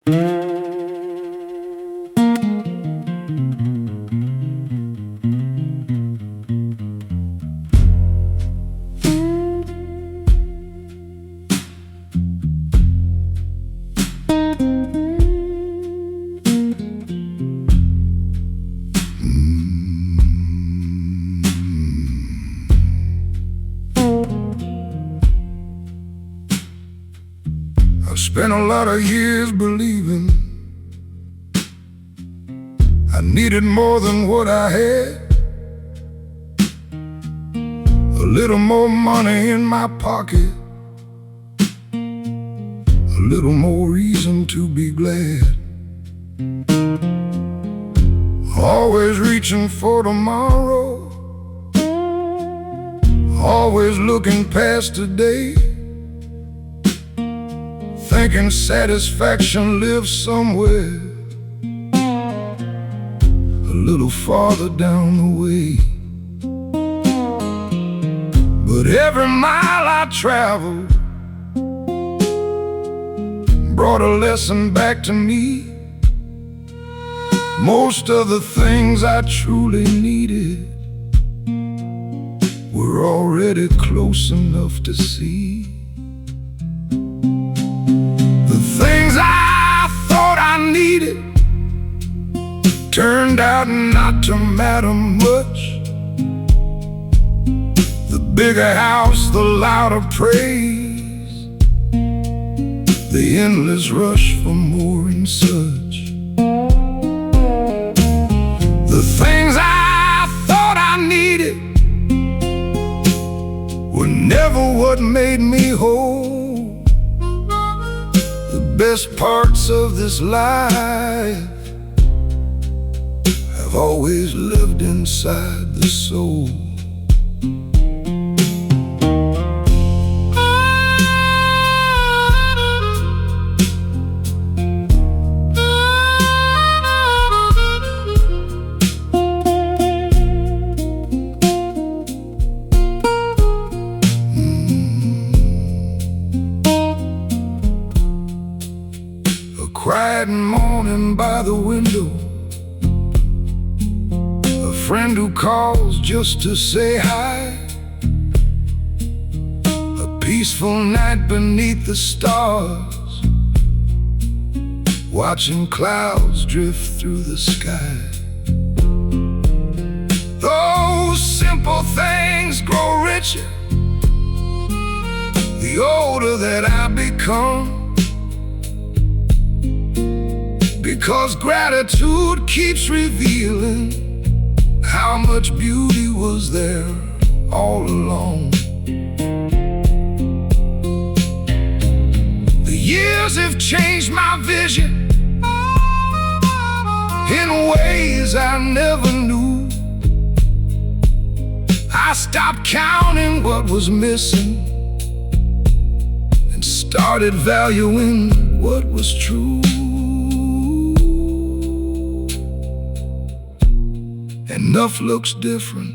I spent a lot of years believing I needed more than what I had. A little more money in my pocket, a little more reason to be glad. Always reaching for tomorrow, always looking past today, thinking satisfaction lives somewhere a little farther down the way. But every mile I traveled brought a lesson back to me. Most of the things I truly needed were already close enough to see. The things I thought I needed turned out not to matter much. The bigger house, the louder praise, the endless rush for more and such. The things I thought I needed were never what made me whole. The best parts of this life have always lived inside the soul. A quiet morning by the window, a friend who calls just to say hi, a peaceful night beneath the stars, watching clouds drift through the sky. Those simple things grow richer the older that I become, because gratitude keeps revealing how much beauty was there all along. The years have changed my vision in ways I never knew. I stopped counting what was missing and started valuing what was true. Enough looks different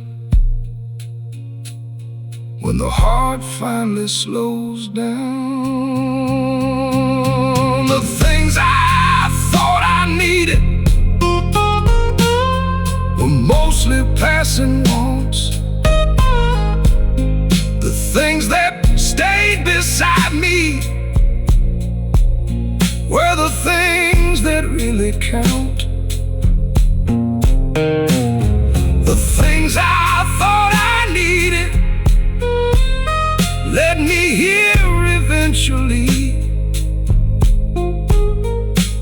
when the heart finally slows down. The things I thought I needed were mostly passing wants. The things that stayed beside me were the things that really count. The things I thought I needed led me here eventually,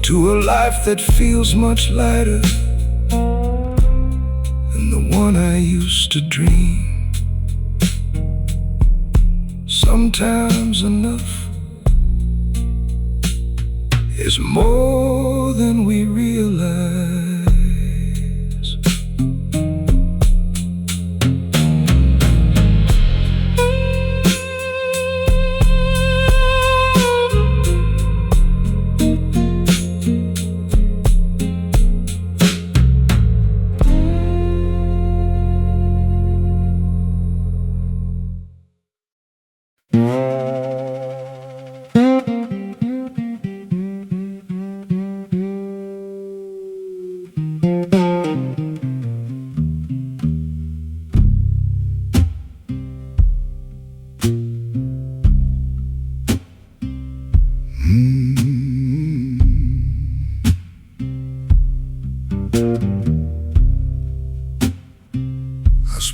to a life that feels much lighter than the one I used to dream. Sometimes enough is more than we realize.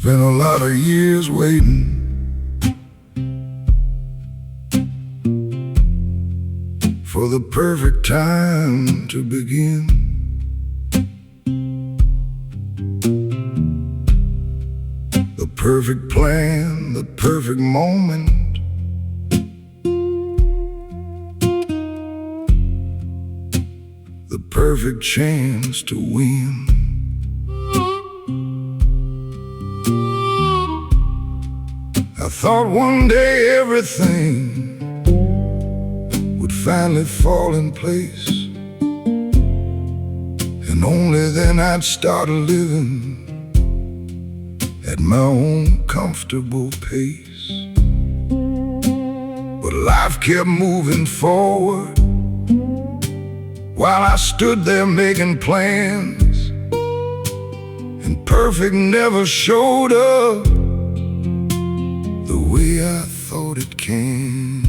Spent a lot of years waiting for the perfect time to begin. The perfect plan, the perfect moment, the perfect chance to win. I thought one day everything would finally fall in place, and only then I'd start living at my own comfortable pace. But life kept moving forward while I stood there making plans, and perfect never showed up the way I thought it can.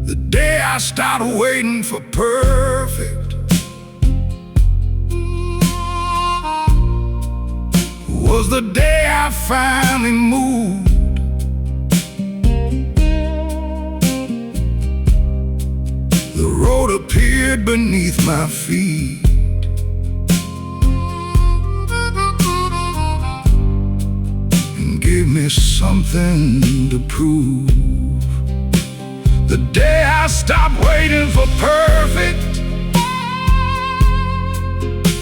The day I started waiting for perfect was the day I finally moved. The road appeared beneath my feet, and gave me something to prove. The day I stopped waiting for perfect,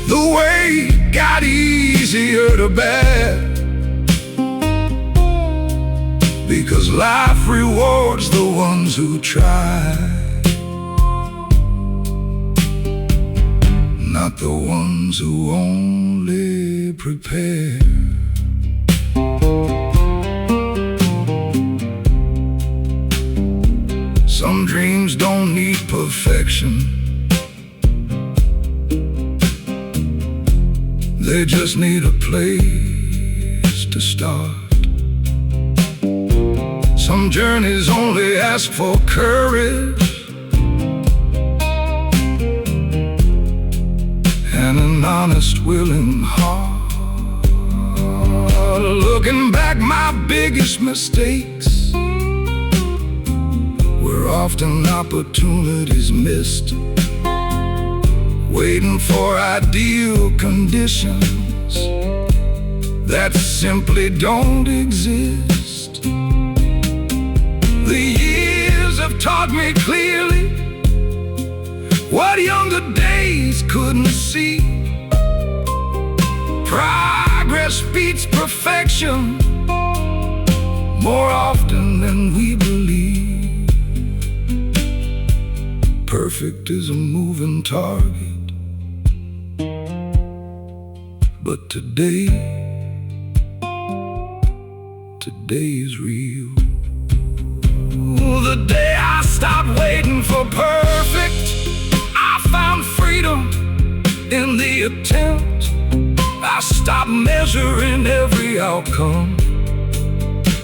the way got easier to bear, because life rewards the ones who try, not the ones who only prepare. Some dreams don't need perfection, they just need a place to start. Some journeys only ask for courage and an honest, willing heart. Looking back, my biggest mistakes were often opportunities missed, waiting for ideal conditions that simply don't exist. The years have taught me clearly what younger days couldn't see. Progress beats perfection more often than we believe. Perfect is a moving target, but today is real. The day I stopped waiting for perfect, I found freedom in the attempt. I stopped measuring every outcome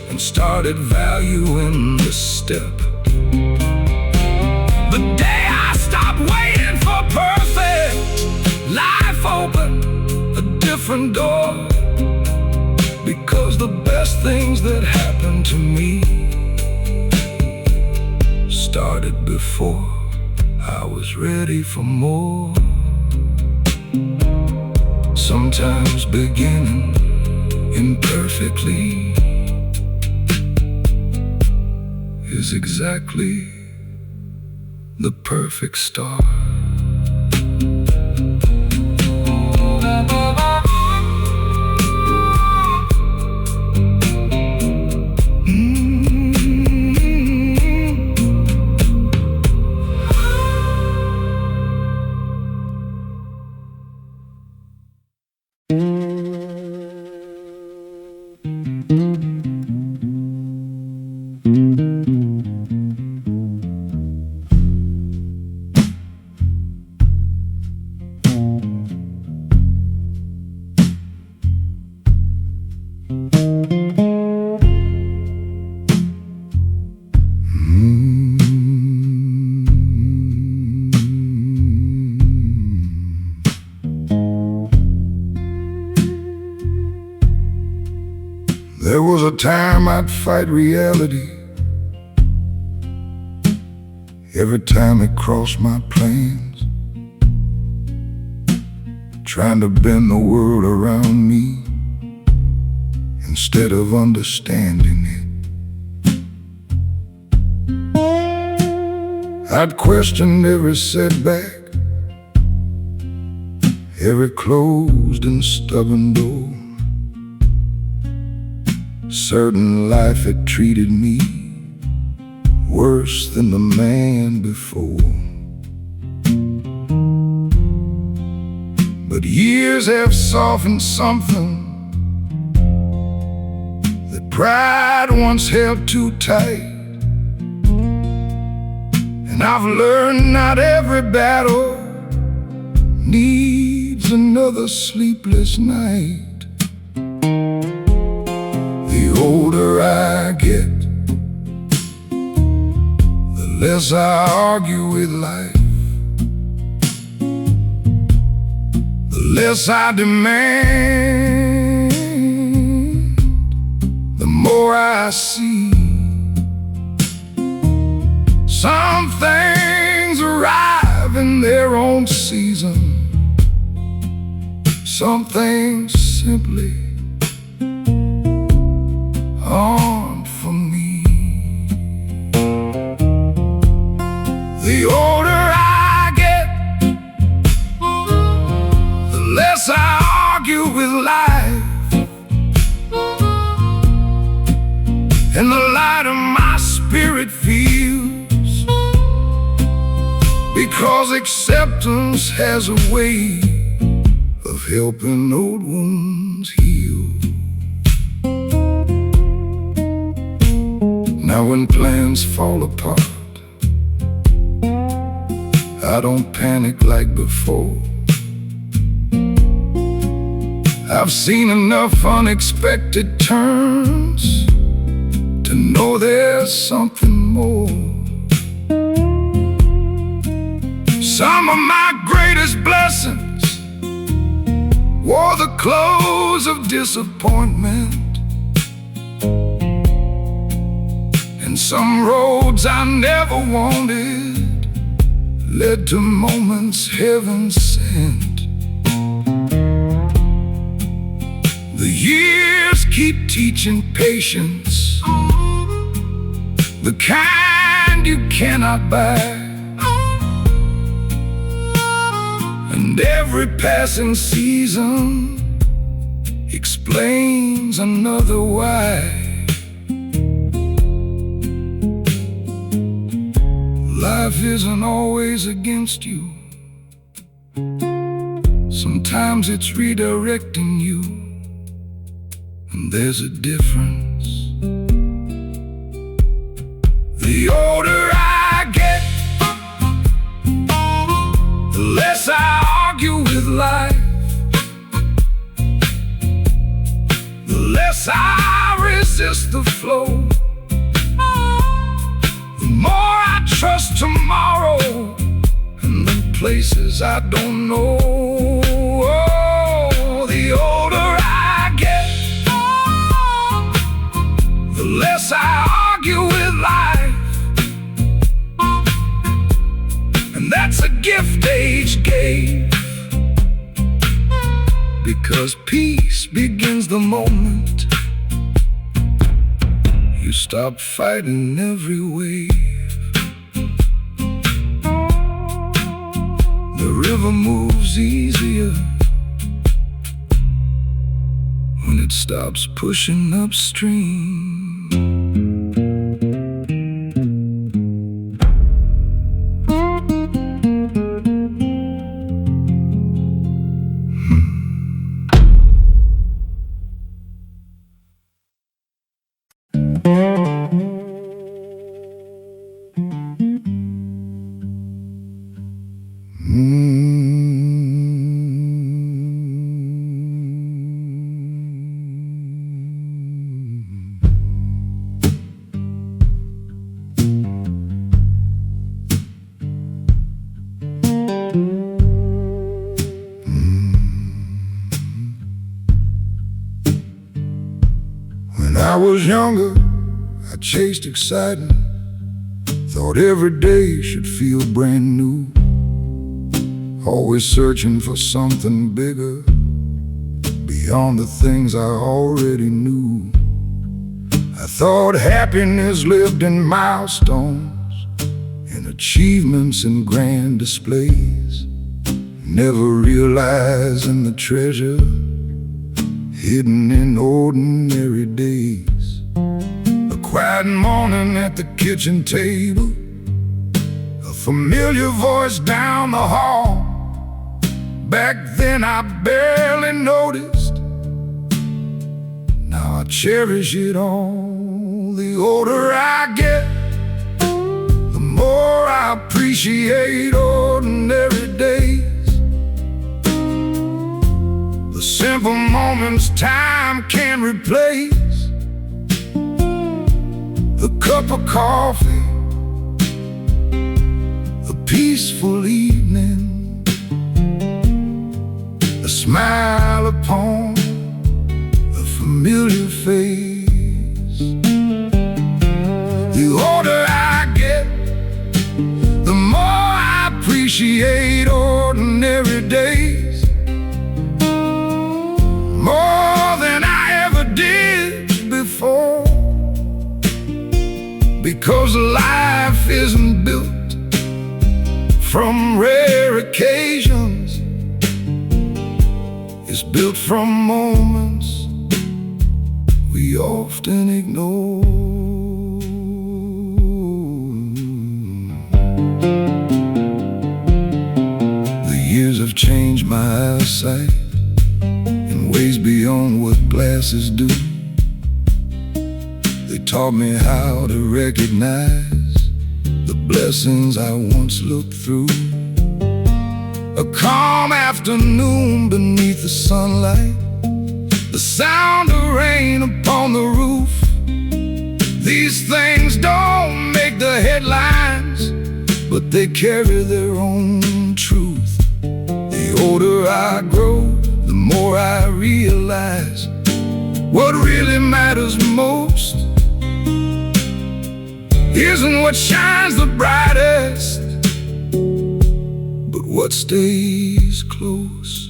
and started valuing the step. The day I stopped waiting for perfect, life opened a different door, because the best things that happened to me started before I was ready for more. Sometimes beginning imperfectly is exactly the perfect start. a time I'd fight reality every time it crossed my plans, trying to bend the world around me instead of understanding it. I'd questioned every setback, every closed and stubborn door. Certain life had treated me worse than the man before. But years have softened something that pride once held too tight. And I've learned not every battle needs another sleepless night. The older I get, the less I argue with life, the less I demand, the more I see. Some things arrive in their own season. Some things simply aren't for me. The older I get, the less I argue with life, and the lighter my spirit feels, because acceptance has a way of helping old wounds heal. Now when plans fall apart, I don't panic like before. I've seen enough unexpected turns to know there's something more. Some of my greatest blessings wore the clothes of disappointment, and some roads I never wanted led to moments heaven sent. The years keep teaching patience, the kind you cannot buy. And every passing season explains another why. Life isn't always against you. Sometimes it's redirecting you, and there's a difference. The older I get, the less I argue with life, the less I resist the flow, the more I trust tomorrow and the places I don't know. Oh, the older I get, the less I argue with life, and that's a gift age gave, because peace begins the moment you stop fighting every wave. The river moves easier when it stops pushing upstream. I was younger, I chased excitement, thought every day should feel brand new. Always searching for something bigger, beyond the things I already knew. I thought happiness lived in milestones, in achievements and grand displays, never realizing the treasure hidden in ordinary days. A quiet morning at the kitchen table, a familiar voice down the hall. Back then I barely noticed, now I cherish it all. The older I get, the more I appreciate ordinary days. The simple moments time can't replace. The cup of coffee, the peaceful evening, a smile upon a familiar face. The older I get, the more I appreciate ordinary days, more than I ever did before. Because life isn't built from rare occasions, it's built from moments we often ignore. The years have changed my eyesight in ways beyond what glasses do. They taught me how to recognize the blessings I once looked through. A calm afternoon beneath the sunlight, the sound of rain upon the roof. These things don't make the headlines, but they carry their own truth. The older I grow, the more I realize what really matters most isn't what shines the brightest, but what stays close.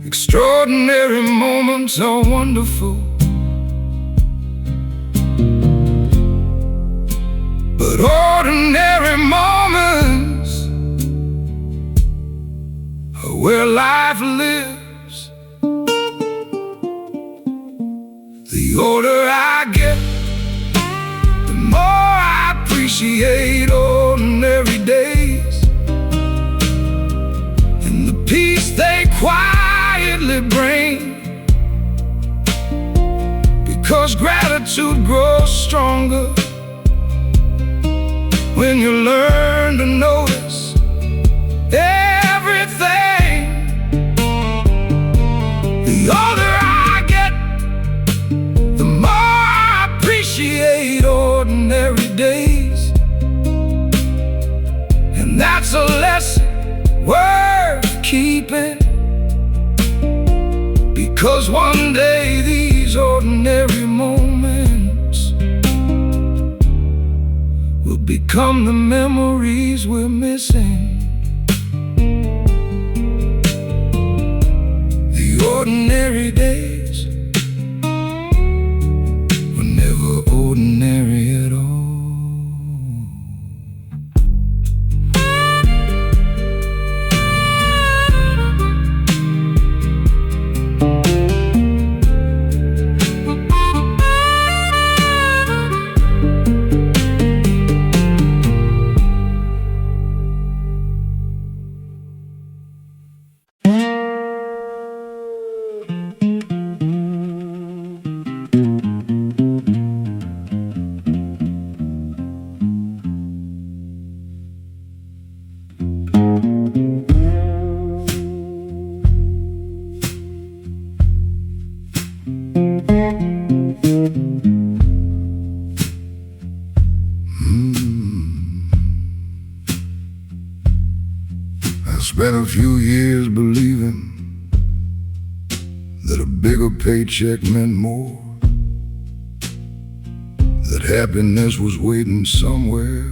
Extraordinary moments are wonderful, but ordinary moments are where life lives. The older I get, the more I appreciate ordinary days and the peace they quietly bring. Because gratitude grows stronger when you learn to notice everything. The older I get, the more I appreciate ordinary days. And that's a lesson worth keeping, because one day these ordinary moments will become the memories we're missing. The ordinary days were never ordinary at all. Spent a few years believing bigger paycheck meant more, that happiness was waiting somewhere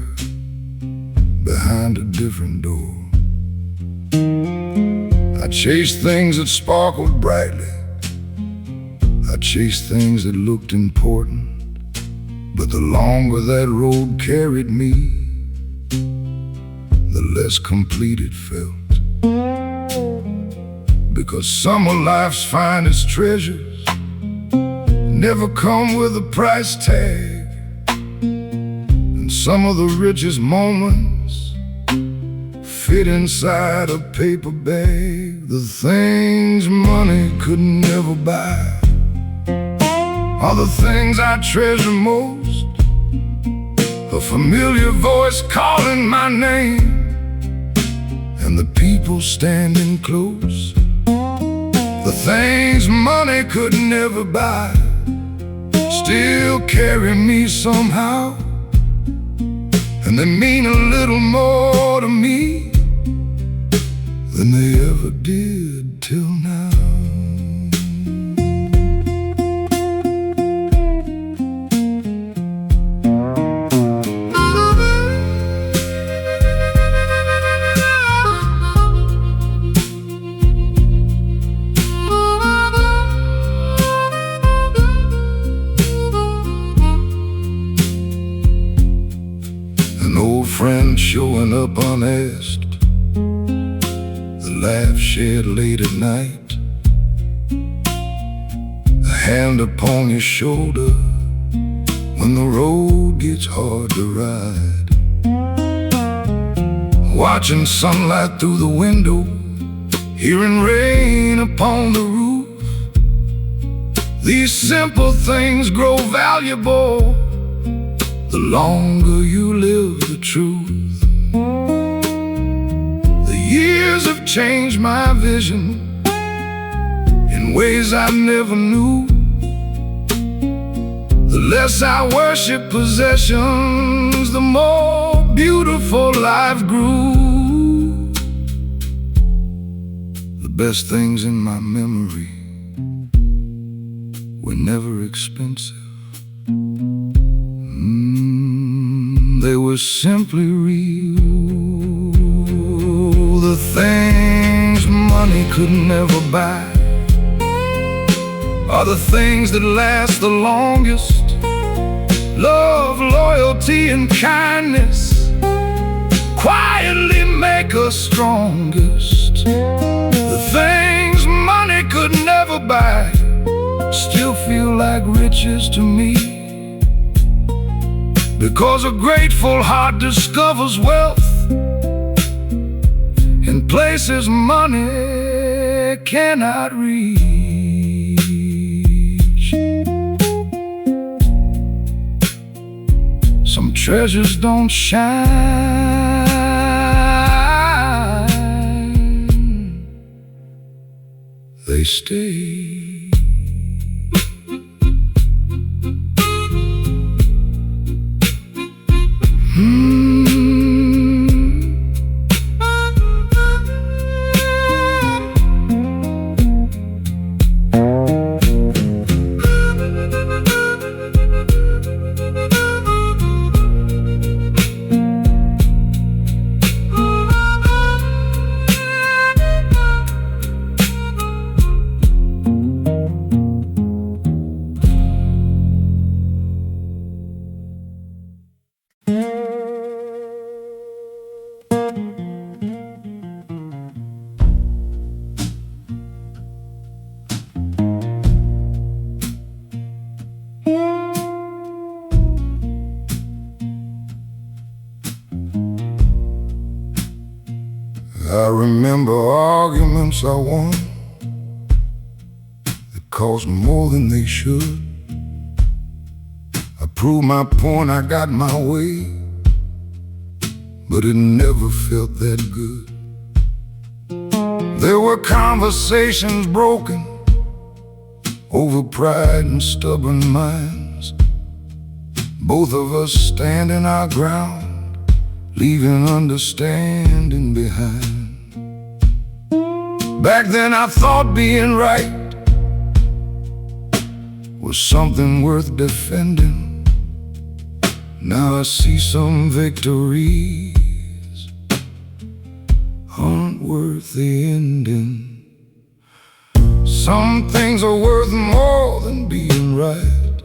behind a different door. I chased things that sparkled brightly, I chased things that looked important, but the longer that road carried me, the less complete it felt. Because some of life's finest treasures never come with a price tag, and some of the richest moments fit inside a paper bag. The things money could never buy are the things I treasure most. A familiar voice calling my name, and the people standing close. The things money could never buy still carry me somehow, and they mean a little more to me than they ever did till now. Friends showing up unasked, the laugh shared late at night, a hand upon your shoulder when the road gets hard to ride, watching sunlight through the window, hearing rain upon the roof. These simple things grow valuable the longer you live the truth. The years have changed my vision in ways I never knew. The less I worship possessions, the more beautiful life grew. The best things in my memory were never expensive. They were simply real. The things money could never buy are the things that last the longest. Love, loyalty, and kindness quietly make us strongest. The things money could never buy still feel like riches to me, because a grateful heart discovers wealth in places money cannot reach. Some treasures don't shine, they stay. I remember arguments I won that cost more than they should. I proved my point, I got my way, but it never felt that good. There were conversations broken over pride and stubborn minds, both of us standing our ground, leaving understanding behind. Back then I thought being right was something worth defending. Now I see some victories aren't worth the ending. Some things are worth more than being right.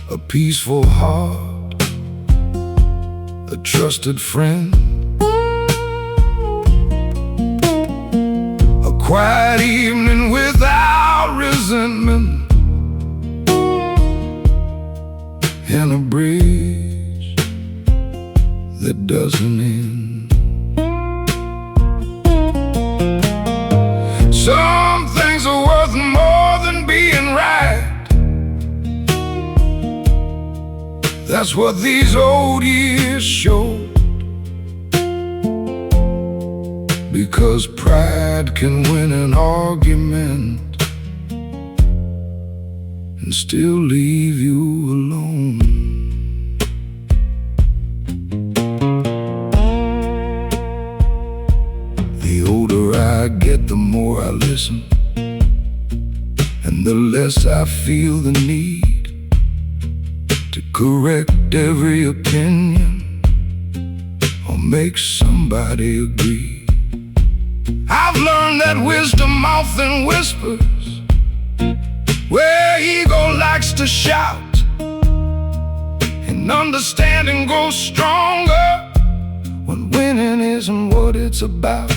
A peaceful heart, a trusted friend, a quiet evening without resentment, and a bridge that doesn't end. Some things are worth more than being right. That's what these old years showed. Because pride can win an argument and still leave you alone. The older I get, the more I listen, and the less I feel the need to correct every opinion or make somebody agree. I've learned that wisdom often whispers where ego likes to shout, and understanding grows stronger when winning isn't what it's about.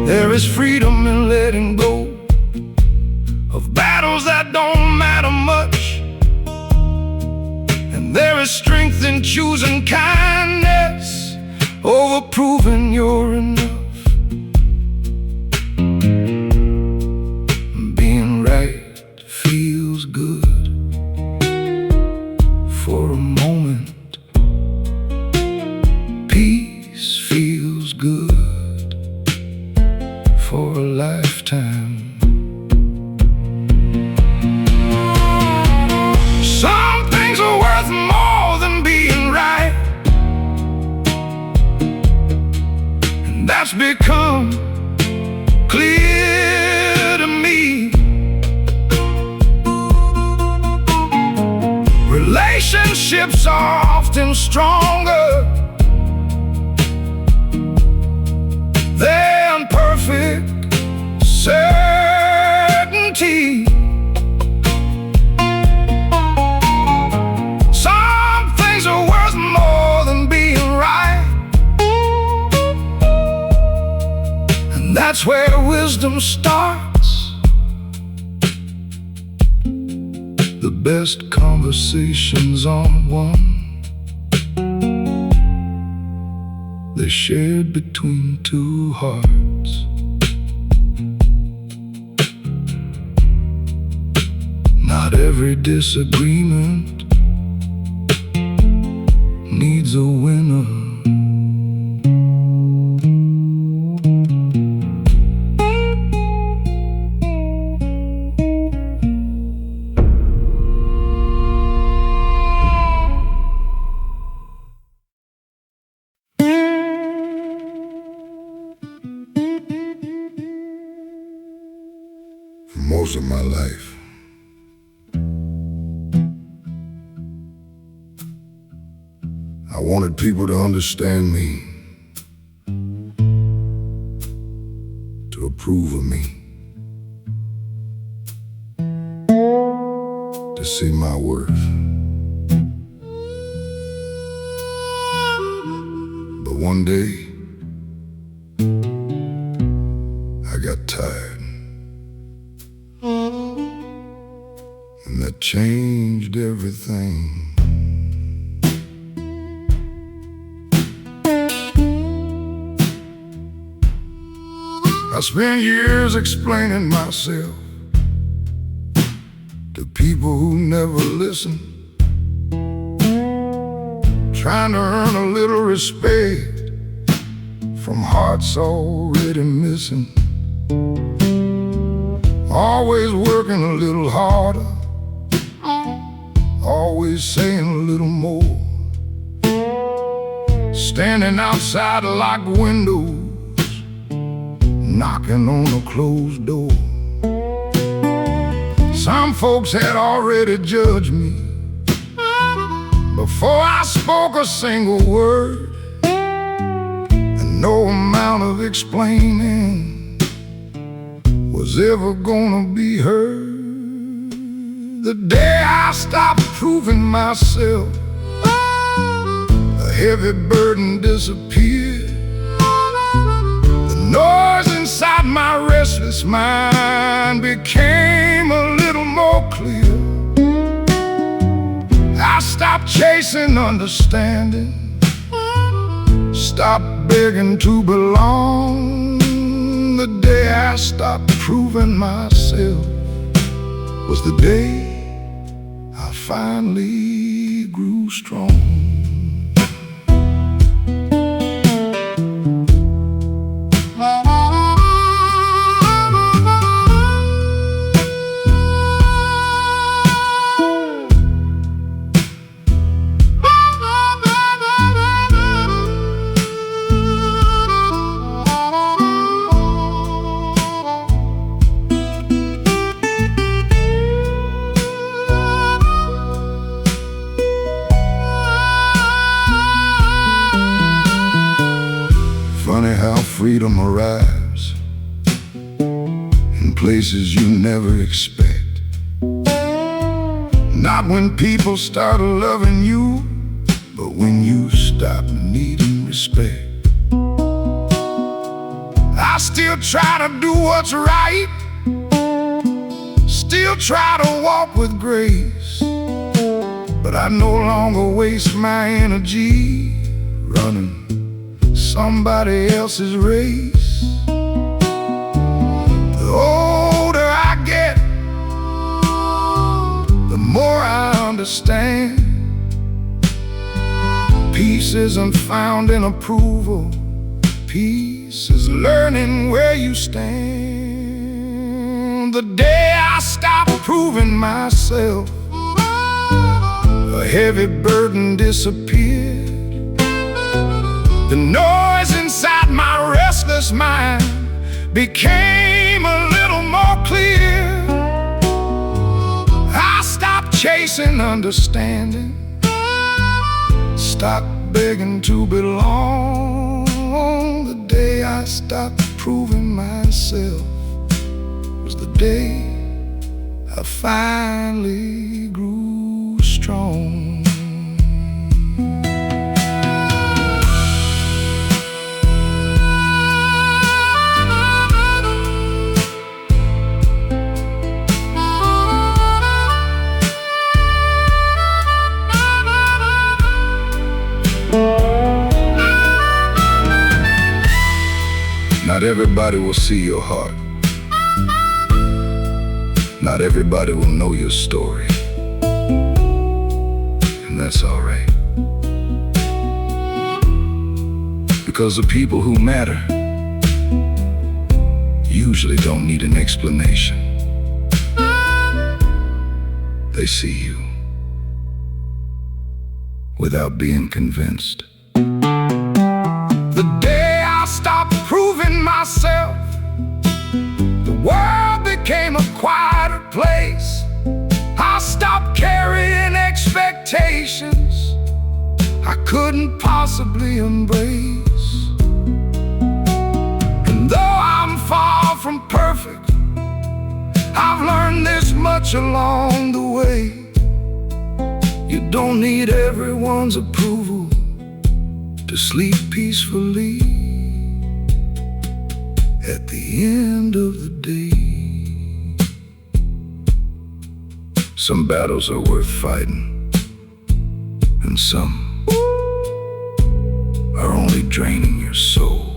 There is freedom in letting go of battles that don't matter much, and there is strength in choosing kindness over proving you're enough. Being right feels good for a moment. Peace feels good for a lifetime. Some things are worth more than being right, and that's become clear to me. Relationships are often stronger than perfect certainty. Some things are worth more than being right, and that's where wisdom starts. The best conversations aren't one they're shared between two hearts. Not every disagreement needs a winner. For most of my life, I wanted people to understand me, to approve of me, to see my worth. But one day, I got tired, and that changed everything. I spent years explaining myself to people who never listen, trying to earn a little respect from hearts already missing. Always working a little harder, always saying a little more, standing outside locked windows, knocking on a closed door. Some folks had already judged me before I spoke a single word, and no amount of explaining was ever gonna be heard. The day I stopped proving myself, a heavy burden disappeared. The noise inside my restless mind became a little more clear. I stopped chasing understanding, stopped begging to belong. The day I stopped proving myself was the day I finally grew strong. Funny how freedom arrives in places you never expect. Not when people start loving you, but when you stop needing respect. I still try to do what's right, still try to walk with grace, but I no longer waste my energy running somebody else's race. The older I get, the more I understand. Peace isn't found in approval, peace is learning where you stand. The day I stopped proving myself, a heavy burden disappeared. The noise inside my restless mind became a little more clear. I stopped chasing understanding, stopped begging to belong. The day I stopped proving myself was the day I finally grew strong. Not everybody will see your heart. Not everybody will know your story. And that's all right. Because the people who matter usually don't need an explanation. They see you without being convinced. The day I stopped proving myself, the world became a quieter place. I stopped carrying expectations I couldn't possibly embrace. And though I'm far from perfect, I've learned this much along the way. You don't need everyone's approval to sleep peacefully at the end of the day. Some battles are worth fighting, and some are only draining your soul.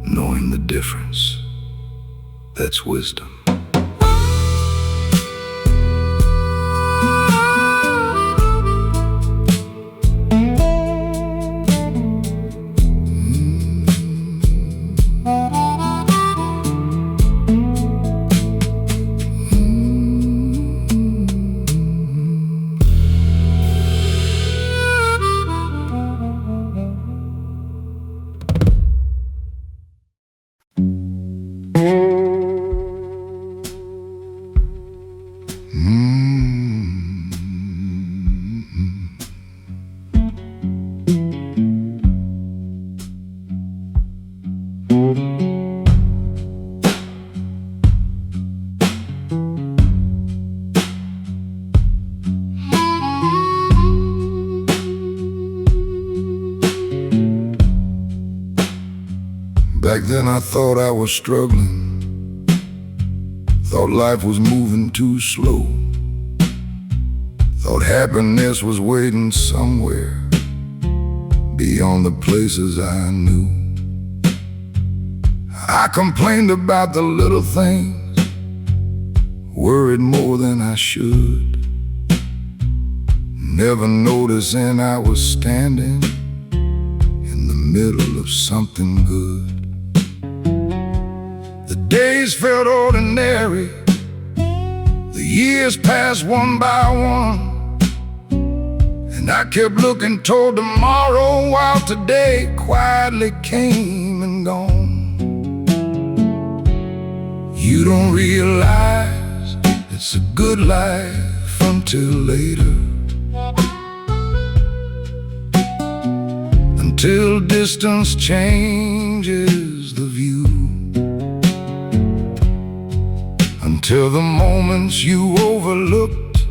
Knowing the difference, that's wisdom. Back then I thought I was struggling, thought life was moving too slow, thought happiness was waiting somewhere beyond the places I knew. I complained about the little things, worried more than I should, never noticing I was standing in the middle of something good. The days felt ordinary, the years passed one by one, and I kept looking toward tomorrow while today quietly came and gone. You don't realize it's a good life until later, until distance changes the view, until the moments you overlooked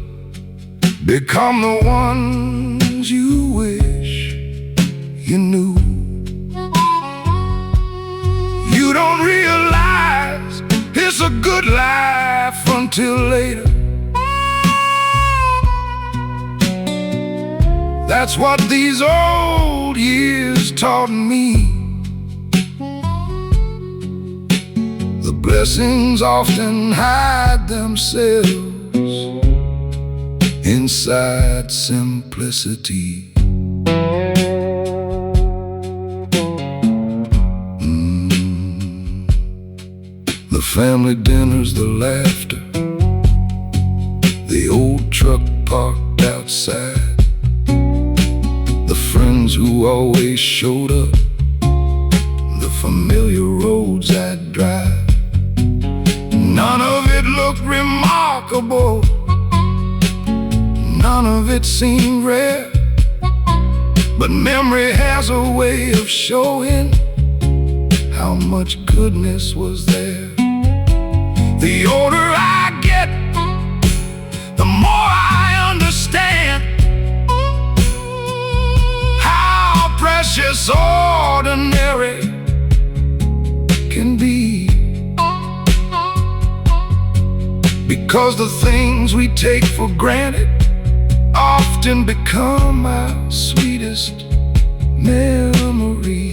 become the ones you wish you knew. You don't realize it's a good life until later. That's what these old years taught me. The blessings often hide themselves inside simplicity. The family dinners, the laughter, the old truck parked outside, the friends who always showed up, the familiar roads I'd drive. None of it looked remarkable, none of it seemed rare, but memory has a way of showing how much goodness was there. The older I get, the more I understand how precious ordinary can be. Because the things we take for granted often become our sweetest memories.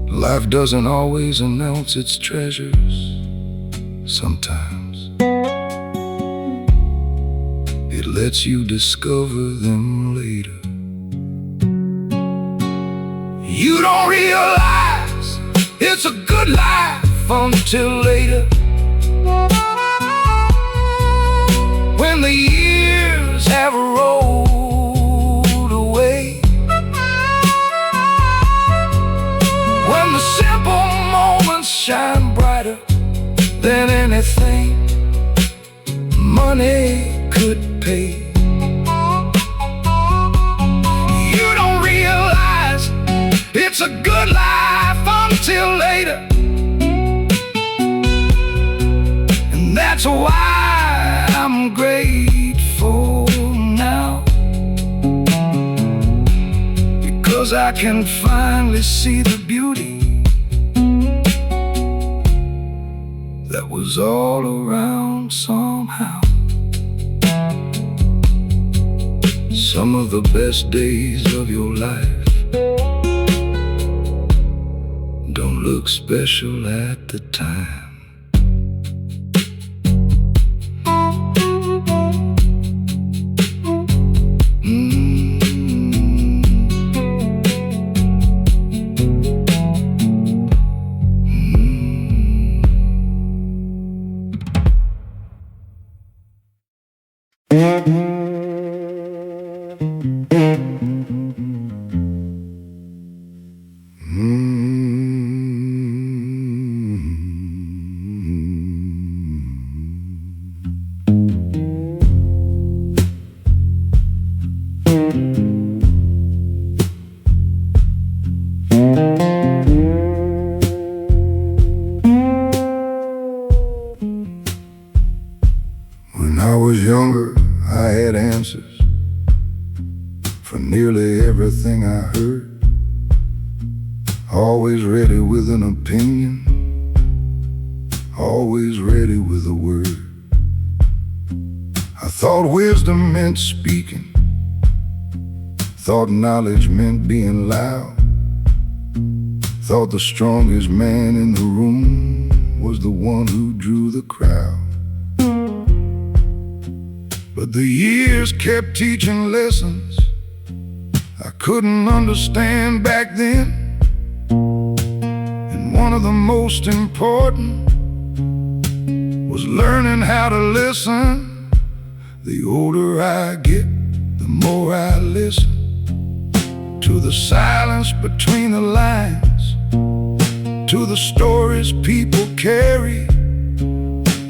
Life doesn't always announce its treasures. Sometimes it lets you discover them later. You don't realize it's a good life until later, when the years have rolled away, when the simple moments shine brighter than anything money could pay. You don't realize it's a good life until later, and that's why I'm grateful now, because I can finally see the beauty that was all around somehow. Some of the best days of your life don't look special at the time. When I was younger, I had answers for nearly everything I heard. Always ready with an opinion, always ready with a word. I thought wisdom meant speaking, thought knowledge meant being loud, thought the strongest man in the room was the one who drew the crowd. But the years kept teaching lessons I couldn't understand back then. And one of the most important was learning how to listen. The older I get, the more I listen to the silence between the lines, to the stories people carry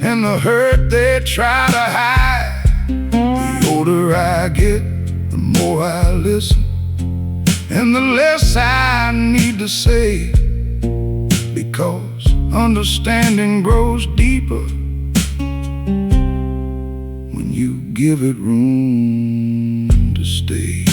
and the hurt they try to hide. The older I get, the more I listen, and the less I need to say, because understanding grows deeper when you give it room to stay.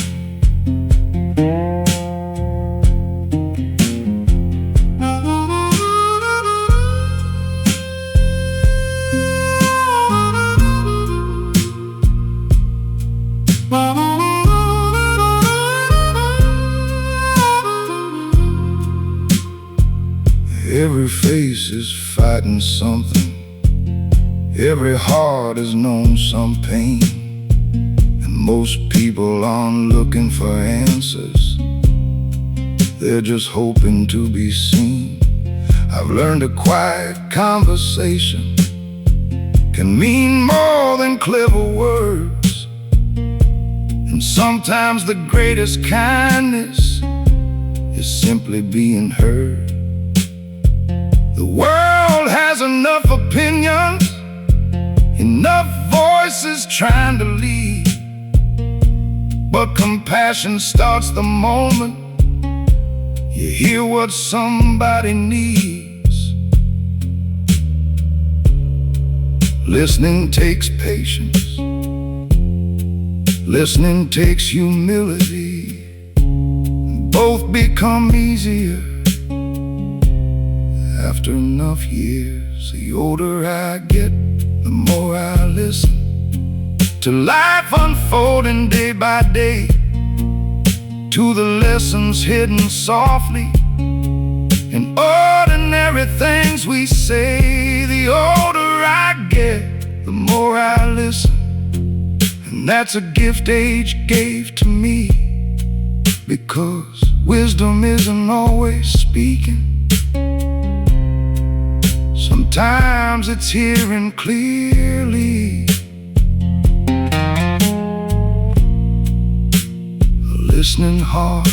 Every face is fighting something, every heart has known some pain, and most people aren't looking for answers, they're just hoping to be seen. I've learned a quiet conversation can mean more than clever words, and sometimes the greatest kindness is simply being heard. The world has enough opinions, enough voices trying to lead, but compassion starts the moment you hear what somebody needs. Listening takes patience, listening takes humility. Both become easier after enough years. The older I get, the more I listen to life unfolding day by day, to the lessons hidden softly in ordinary things we say. The older I get, the more I listen, and that's a gift age gave to me, because wisdom isn't always speaking. Sometimes it's hearing clearly. A listening heart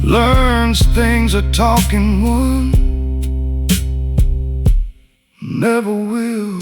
learns things a talking one never will.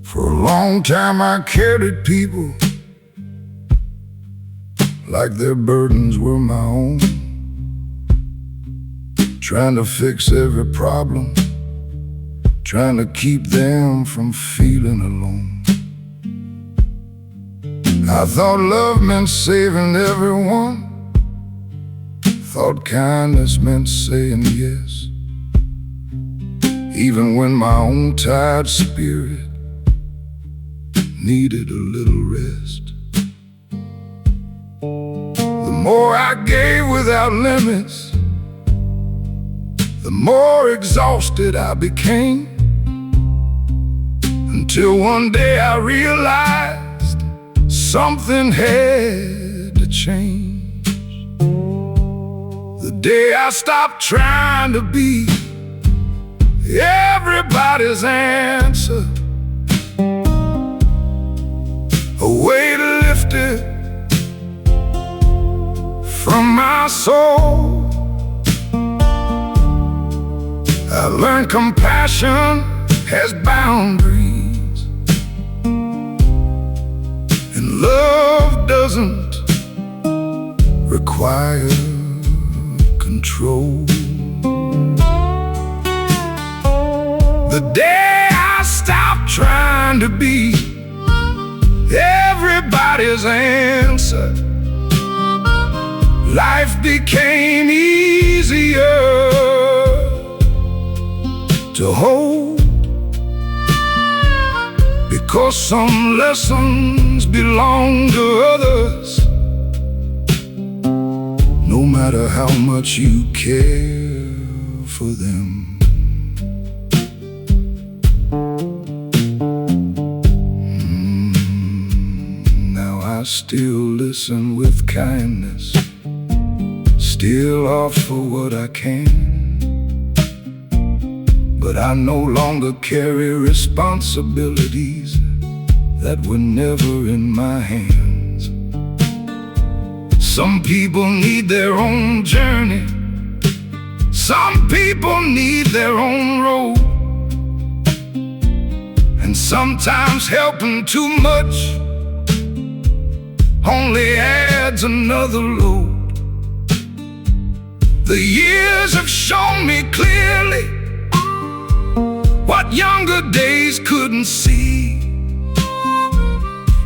For a long time I carried people like their burdens were my own, trying to fix every problem, trying to keep them from feeling alone. I thought love meant saving everyone, thought kindness meant saying yes, even when my own tired spirit needed a little rest. The more I gave without limits, the more exhausted I became, until one day I realized something had to change. The day I stopped trying to be everybody's answer, a weight lifted from my soul. I learned compassion has boundaries, and love doesn't require control. The day I stopped trying to be everybody's answer, life became easier to hold, because some lessons belong to others, no matter how much you care for them. Now I still listen with kindness, still offer what I can, but I no longer carry responsibilities that were never in my hands. Some people need their own journey, some people need their own road, and sometimes helping too much only adds another load. The years have shown me clearly what younger days couldn't see.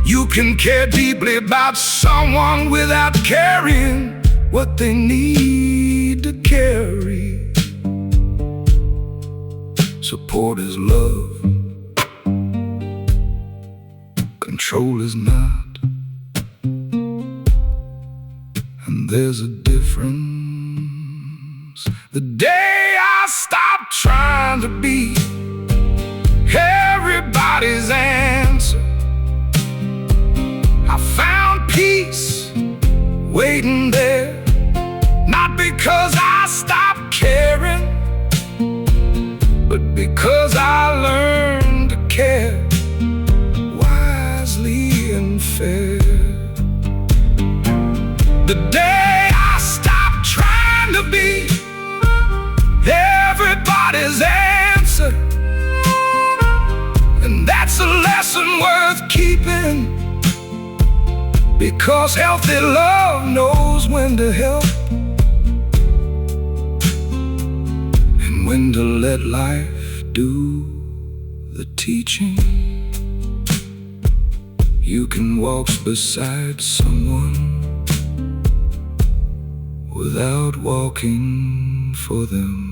You can care deeply about someone without carrying what they need to carry. Support is love, control is not, and there's a difference. The day I stopped trying to be everybody's answer, I found peace waiting there, not because I stopped caring, but because I learned to care wisely and fair. The day I stopped trying to be everybody's answer, and that's a lesson worth keeping, because healthy love knows when to help and when to let life do the teaching. You can walk beside someone without walking for them.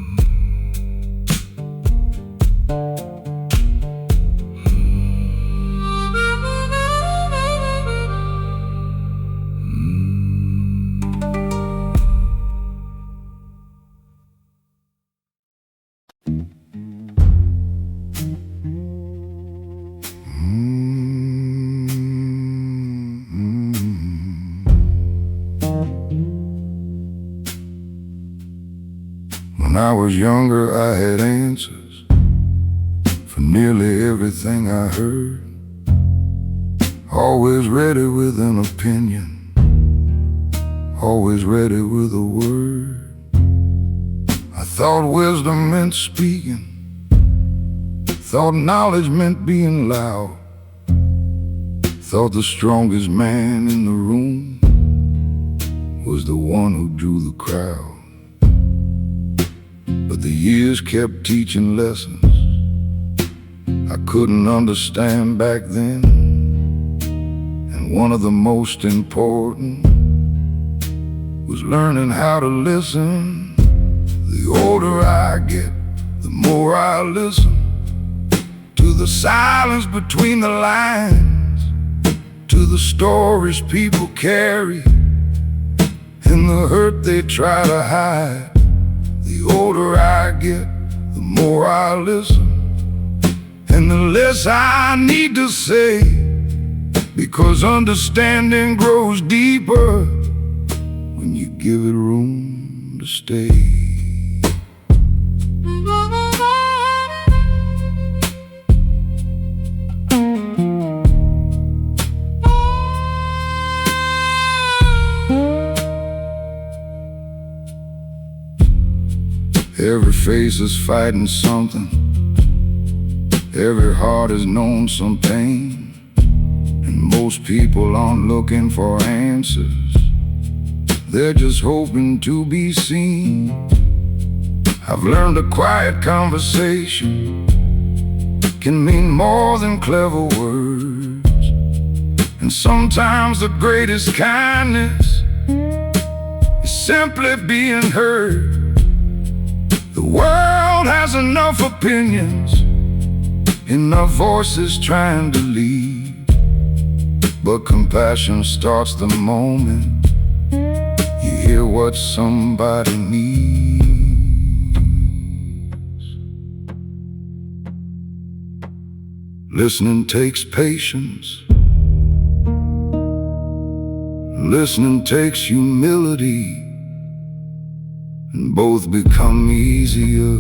When I was younger, I had answers for nearly everything I heard. Always ready with an opinion, always ready with a word. I thought wisdom meant speaking, thought knowledge meant being loud, thought the strongest man in the room was the one who drew the crowd. But the years kept teaching lessons I couldn't understand back then, and one of the most important was learning how to listen. The older I get, the more I listen to the silence between the lines, to the stories people carry and the hurt they try to hide. The older I get, the more I listen, and the less I need to say, because understanding grows deeper when you give it room to stay. Every face is fighting something, every heart has known some pain, and most people aren't looking for answers, they're just hoping to be seen. I've learned a quiet conversation can mean more than clever words, and sometimes the greatest kindness is simply being heard. The world has enough opinions, enough voices trying to lead, but compassion starts the moment you hear what somebody needs. Listening takes patience. Listening takes humility, and both become easier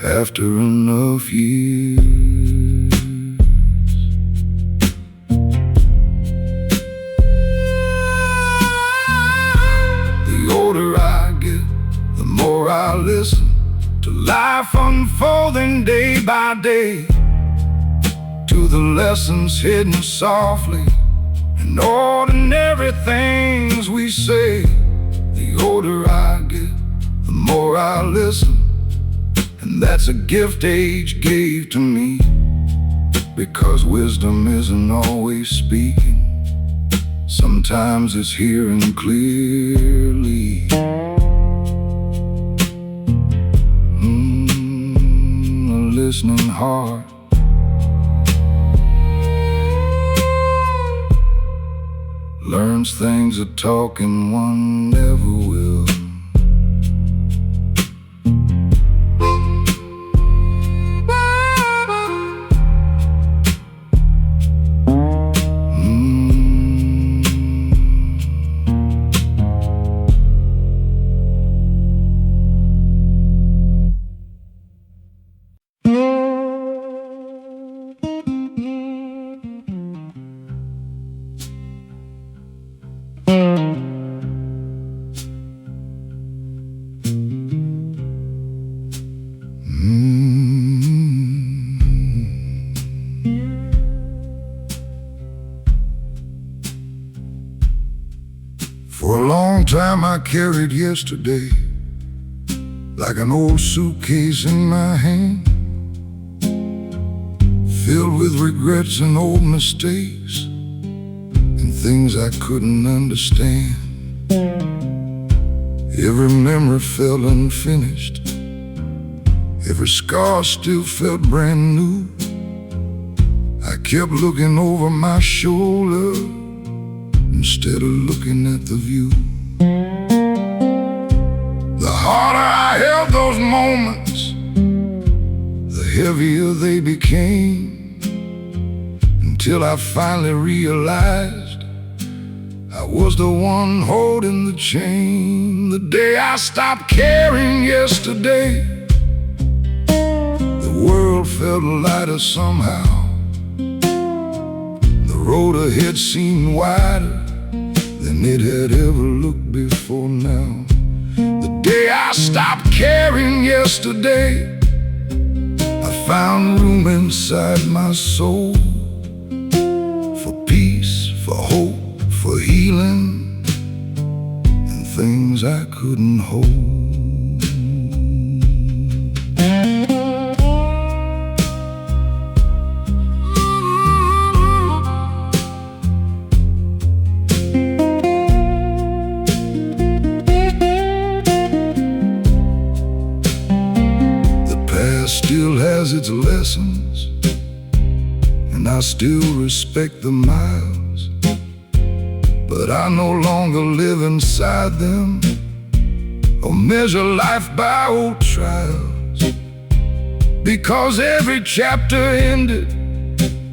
after enough years. The older I get, the more I listen to life unfolding day by day, to the lessons hidden softly in ordinary things we say. The older I get, the more I listen, and that's a gift age gave to me, because wisdom isn't always speaking, sometimes it's hearing clearly. A listening heart learns things a talking one never will. For a long time I carried yesterday like an old suitcase in my hand, filled with regrets and old mistakes and things I couldn't understand. Every memory felt unfinished, every scar still felt brand new. I kept looking over my shoulder instead of looking at the view. The harder I held those moments, the heavier they became, until I finally realized I was the one holding the chain. The day I stopped caring yesterday, the world felt lighter somehow. The road ahead seemed wider than it had ever looked before now. The day I stopped caring yesterday, I found room inside my soul for peace, for hope, for healing, and things I couldn't hold. Still has its lessons, I still respect the miles, but I no longer live inside them or measure life by old trials, because every chapter ended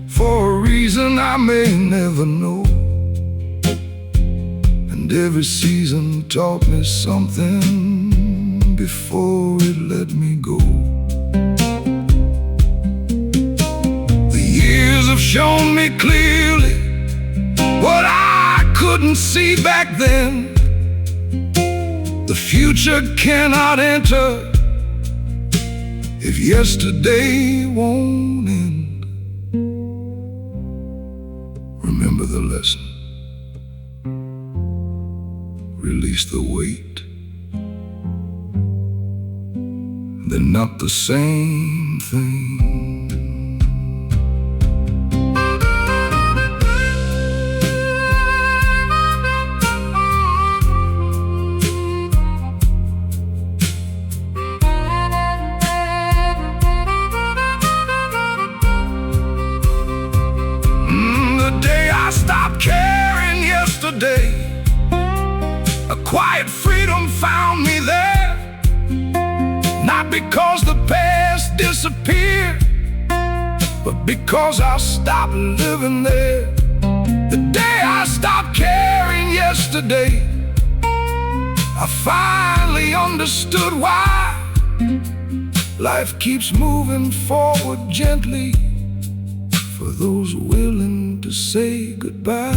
for a reason I may never know, and every season taught me something before it let me go. The years have shown me clearly what I couldn't see back then. The future cannot enter if yesterday won't end. Remember the lesson. Release the weight. They're not the same thing. I stopped caring yesterday, a quiet freedom found me there. Not because the past disappeared, but because I stopped living there. The day I stopped caring yesterday, I finally understood why life keeps moving forward gently for those willing to say goodbye.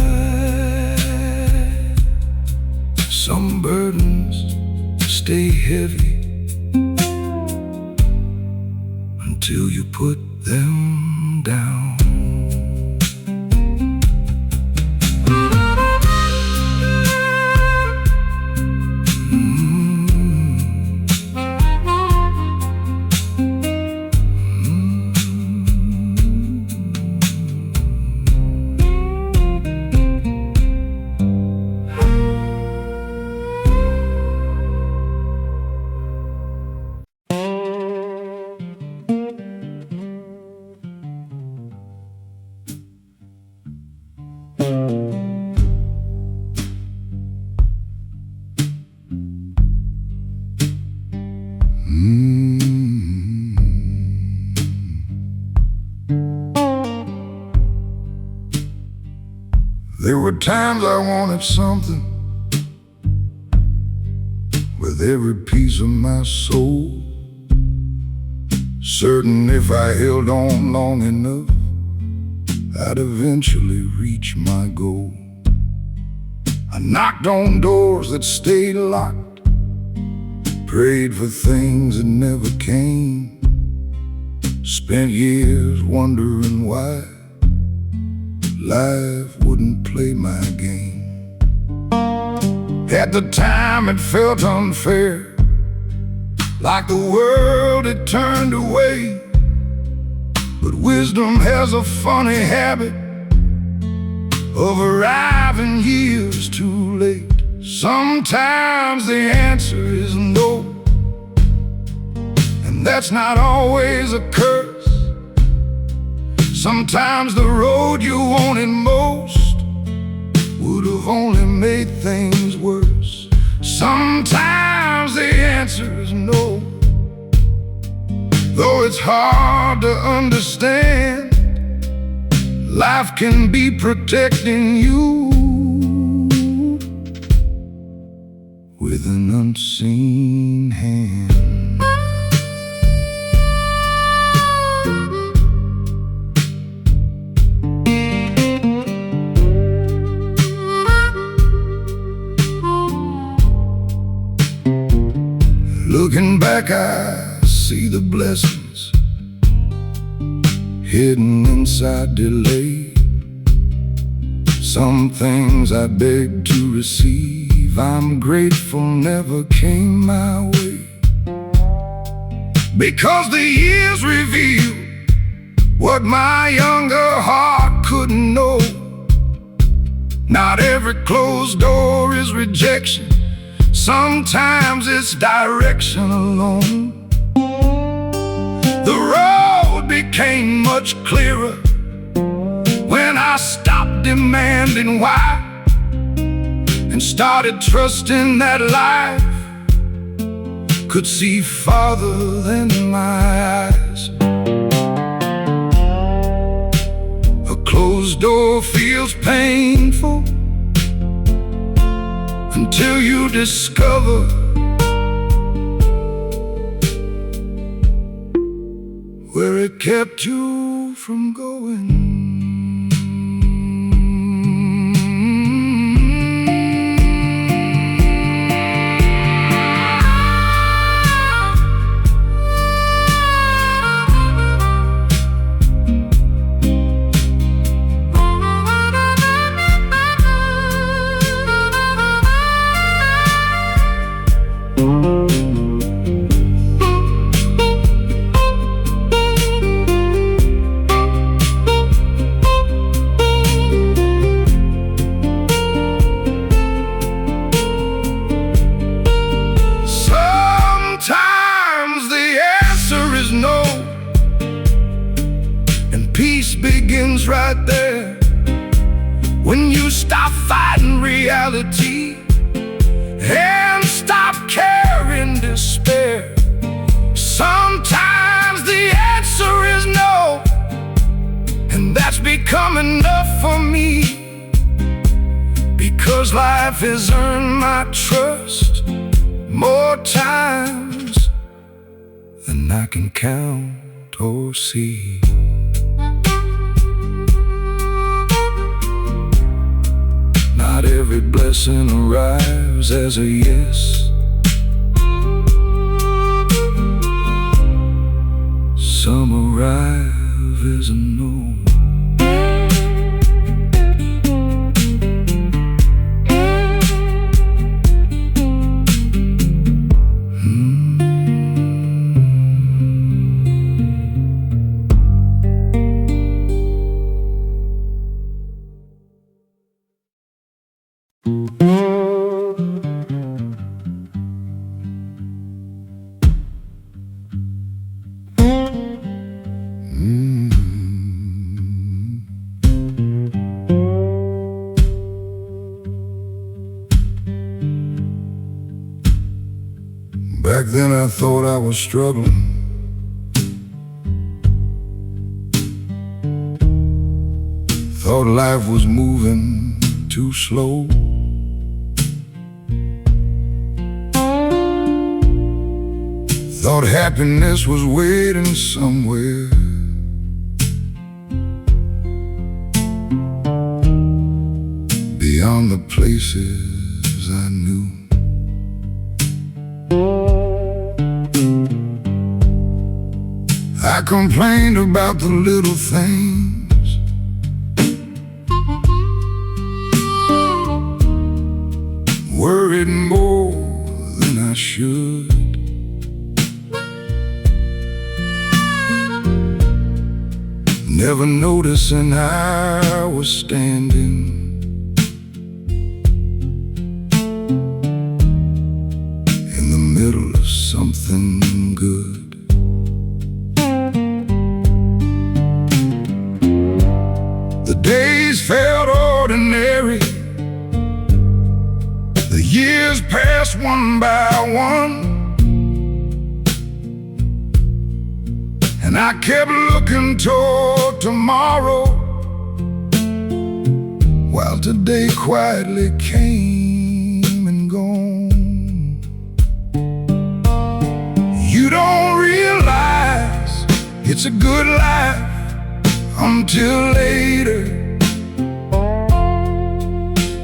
Some burdens stay heavy until you put them down. There were times I wanted something with every piece of my soul, certain if I held on long enough, I'd eventually reach my goal. I knocked on doors that stayed locked, prayed for things that never came, spent years wondering why life wouldn't play my game. At the time it felt unfair, like the world had turned away. But wisdom has a funny habit of arriving years too late. Sometimes the answer is no, and that's not always a curse. Sometimes the road you wanted most would have only made things worse. Sometimes the answer is no, though it's hard to understand. Life can be protecting you with an unseen hand. Looking back, I see the blessings hidden inside delay. Some things I begged to receive, I'm grateful never came my way, because the years reveal what my younger heart couldn't know. Not every closed door is rejection, sometimes it's direction alone. The road became much clearer I stopped demanding why and started trusting that life could see farther than my eyes. A closed door feels painful until you discover where it kept you from going. Peace begins right there when you stop fighting reality and stop carrying despair. Sometimes the answer is no, and that's become enough for me, because life has earned my trust more times than I can count or see. Not every blessing arrives as a yes. Some arrive as a no. Back then I thought I was struggling. Thought life was moving too slow. Thought happiness was waiting somewhere. Beyond the places I knew. I complained about the little things, worried more than I should. Never noticing I was standing in the middle of something good. The days felt ordinary. The years passed one by one, and I kept looking toward tomorrow, while today quietly came and gone. You don't realize it's a good life until later,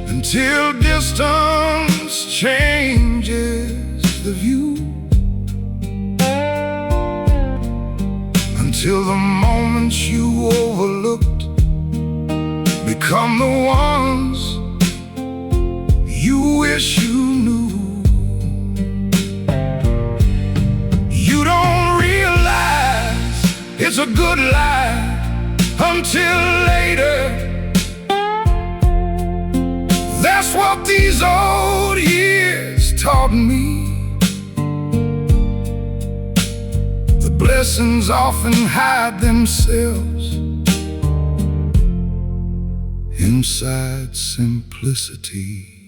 until distance changes the view, until the moments you overlooked become the ones you wish you knew. You don't realize it's a good life until later. That's what these old years taught me. The blessings often hide themselves inside simplicity.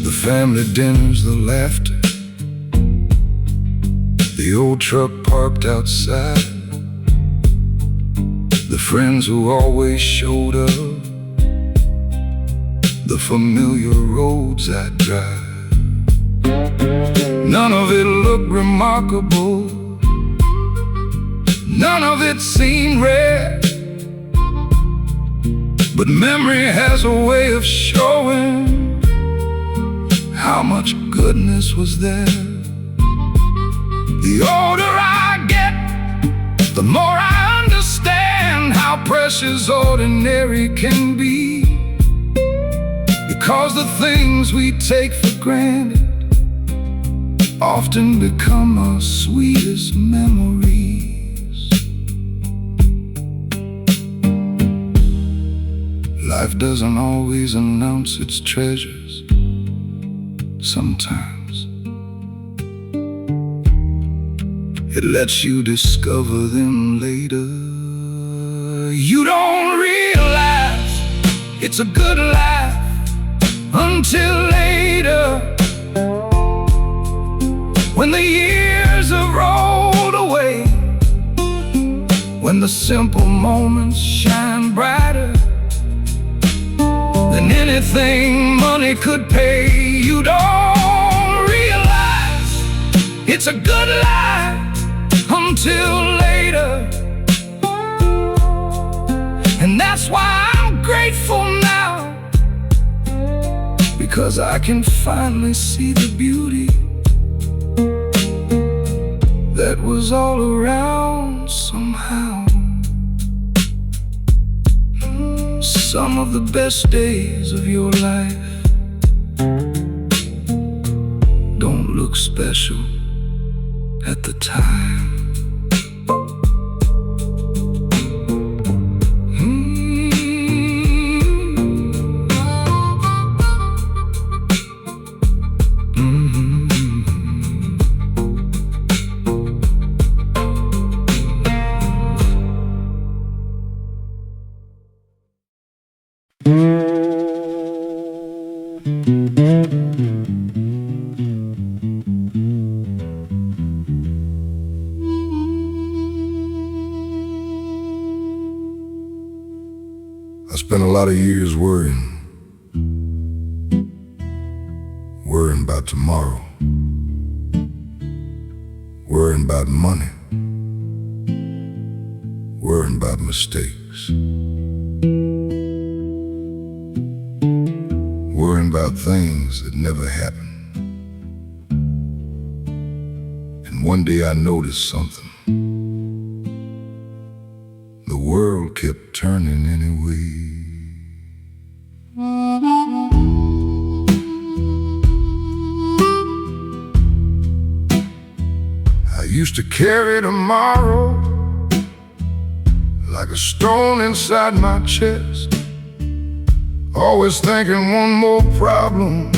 The family dinners, the laughter, the old truck parked outside, the friends who always showed up, the familiar roads I drive. None of it looked remarkable, none of it seemed rare, but memory has a way of showing how much goodness was there. The older I get, the more I understand how precious ordinary can be, because the things we take for granted often become our sweetest memories. Life doesn't always announce its treasures. Sometimes it lets you discover them later. You don't realize it's a good life until later, when the years have rolled away, when the simple moments shine brighter than anything money could pay. You don't realize it's a good life until later, and that's why I'm grateful now, because I can finally see the beauty that was all around somehow. Some of the best days of your life don't look special at the time. I spent a lot of years worrying about tomorrow, worrying about money, worrying about mistakes, worrying about things that never happened. And one day I noticed something. The world kept turning anyway. I used to carry tomorrow like a stone inside my chest, always thinking one more problem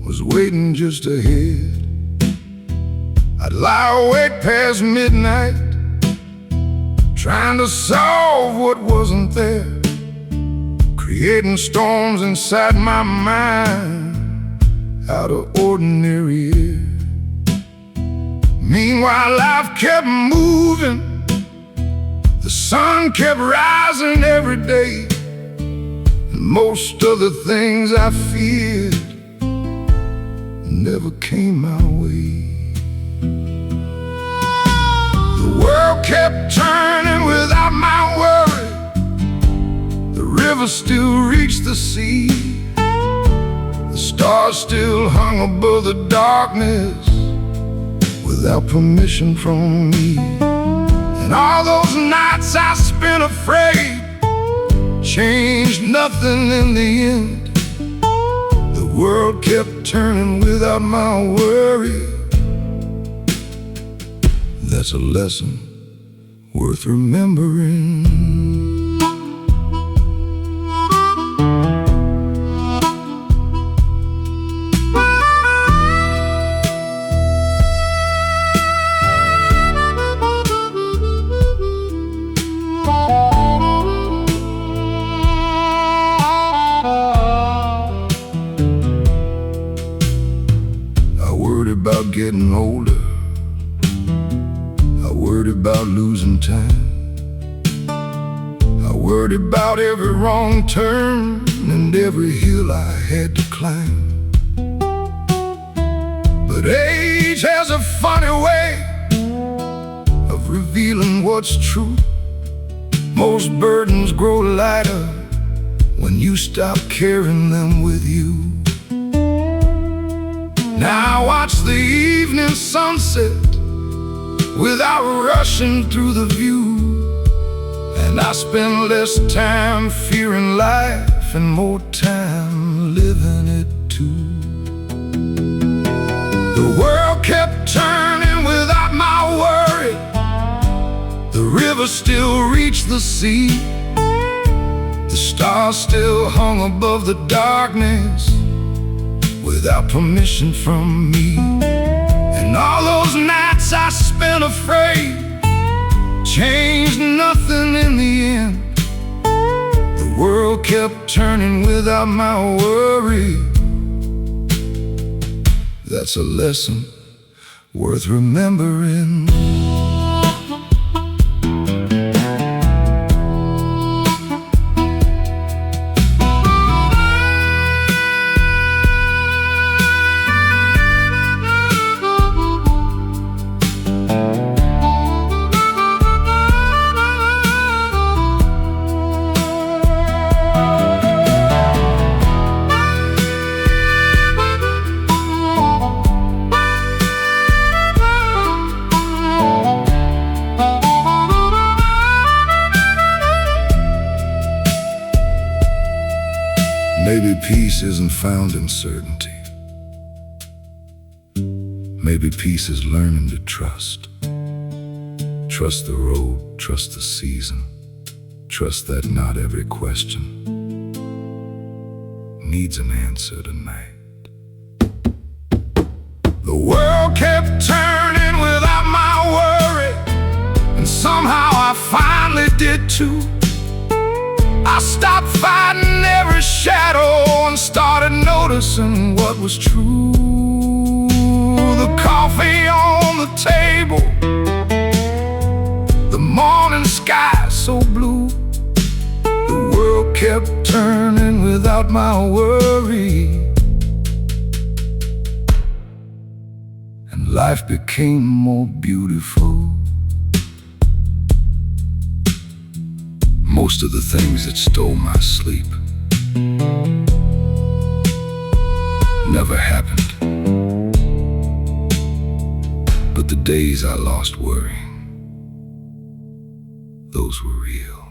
was waiting just ahead. I'd lie awake past midnight, trying to solve what wasn't there, creating storms inside my mind out of ordinary air. Meanwhile, life kept moving, the sun kept rising every day, and most of the things I feared never came my way. The world kept turning without my worry, the river still reached the sea, the stars still hung above the darkness without permission from me. And all those nights I spent afraid changed nothing in the end. The world kept turning without my worry. That's a lesson worth remembering. getting older, I worried about losing time. I worried about every wrong turn and every hill I had to climb. But age has a funny way of revealing what's true. Most burdens grow lighter when you stop carrying them with you. Now I watch the evening sunset without rushing through the view, and I spend less time fearing life and more time living it too. The world kept turning without my worry. The river still reached the sea. The stars still hung above the darkness without permission from me. And all those nights I spent afraid changed nothing in the end. The world kept turning without my worry. That's a lesson worth remembering. Maybe peace isn't found in certainty. Maybe peace is learning to trust. Trust the road, trust the season. Trust that not every question needs an answer tonight. The world kept turning without my worry, and somehow I finally did too. I stopped fighting every shadow and started noticing what was true. The coffee on the table, the morning sky so blue. The world kept turning without my worry, and life became more beautiful. Most of the things that stole my sleep never happened, but the days I lost worrying, those were real.